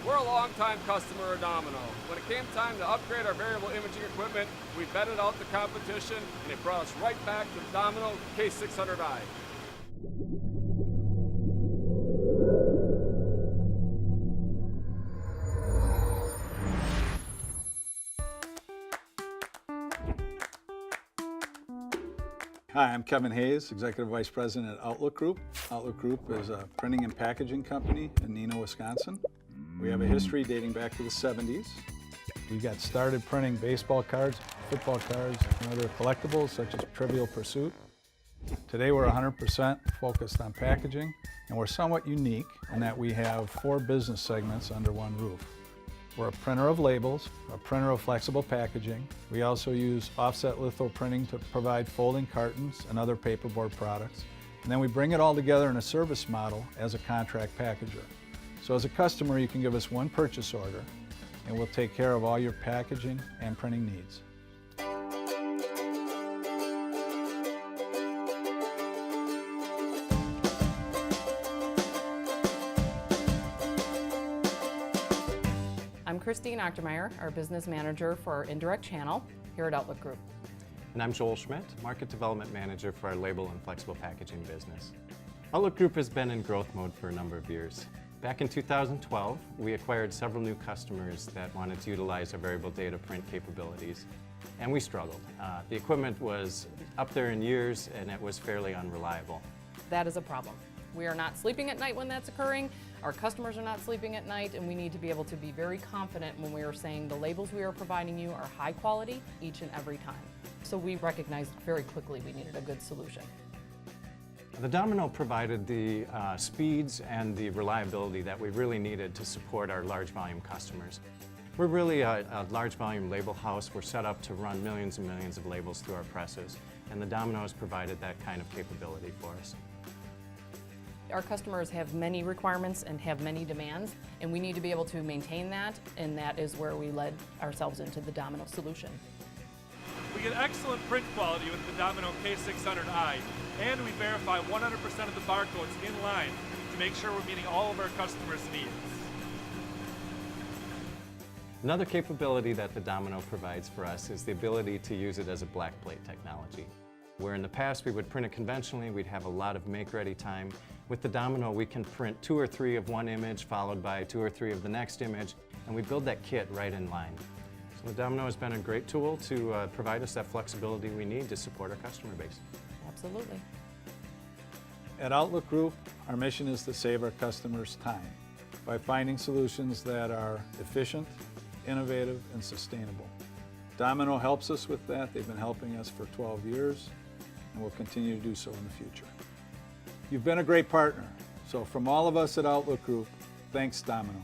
We're a longtime customer of Domino. When it came time to upgrade our variable imaging equipment, we vetted out the competition and it brought us right back to the Domino Case600i. Hi, I'm Kevin Hayes, Executive Vice President at Outlook Group. Outlook Group is a printing and packaging company in Neenah, Wisconsin. We have a history dating back to the 70s. We got started printing baseball cards, football cards, and other collectibles such as Trivial Pursuit. Today we're 100% focused on packaging, and we're somewhat unique in that we have 4 business segments under one roof. We're a printer of labels, a printer of flexible packaging. We also use offset litho printing to provide folding cartons and other paperboard products. And then we bring it all together in a service model as a contract packager. So as a customer, you can give us one purchase order and we'll take care of all your packaging and printing needs. I'm Christine Ochtermeyer, our business manager for our indirect channel here at Outlook Group. And I'm Joel Schmidt, market development manager for our label and flexible packaging business. Outlook Group has been in growth mode for a number of years. Back in 2012, we acquired several new customers that wanted to utilize our variable data print capabilities, and we struggled. The equipment was up there in years and it was fairly unreliable. That is a problem. We are not sleeping at night when that's occurring. Our customers are not sleeping at night, and we need to be able to be very confident when we are saying the labels we are providing you are high quality each and every time. So we recognized very quickly we needed a good solution. The Domino provided the speeds and the reliability that we really needed to support our large volume customers. We're really a large volume label house. We're set up to run millions and millions of labels through our presses, and the Domino has provided that kind of capability for us. Our customers have many requirements and have many demands, and we need to be able to maintain that, and that is where we led ourselves into the Domino solution. We get excellent print quality with the Domino Case600i, and we verify 100% of the barcodes in line to make sure we're meeting all of our customers' needs. Another capability that the Domino provides for us is the ability to use it as a black plate technology. Where in the past we would print it conventionally, we'd have a lot of make-ready time. With the Domino, we can print 2 or 3 of one image followed by 2 or 3 of the next image, and we build that kit right in line. So the Domino has been a great tool to provide us that flexibility we need to support our customer base. Absolutely. At Outlook Group, our mission is to save our customers time by finding solutions that are efficient, innovative, and sustainable. Domino helps us with that. They've been helping us for 12 years and will continue to do so in the future. You've been a great partner, so from all of us at Outlook Group, thanks Domino.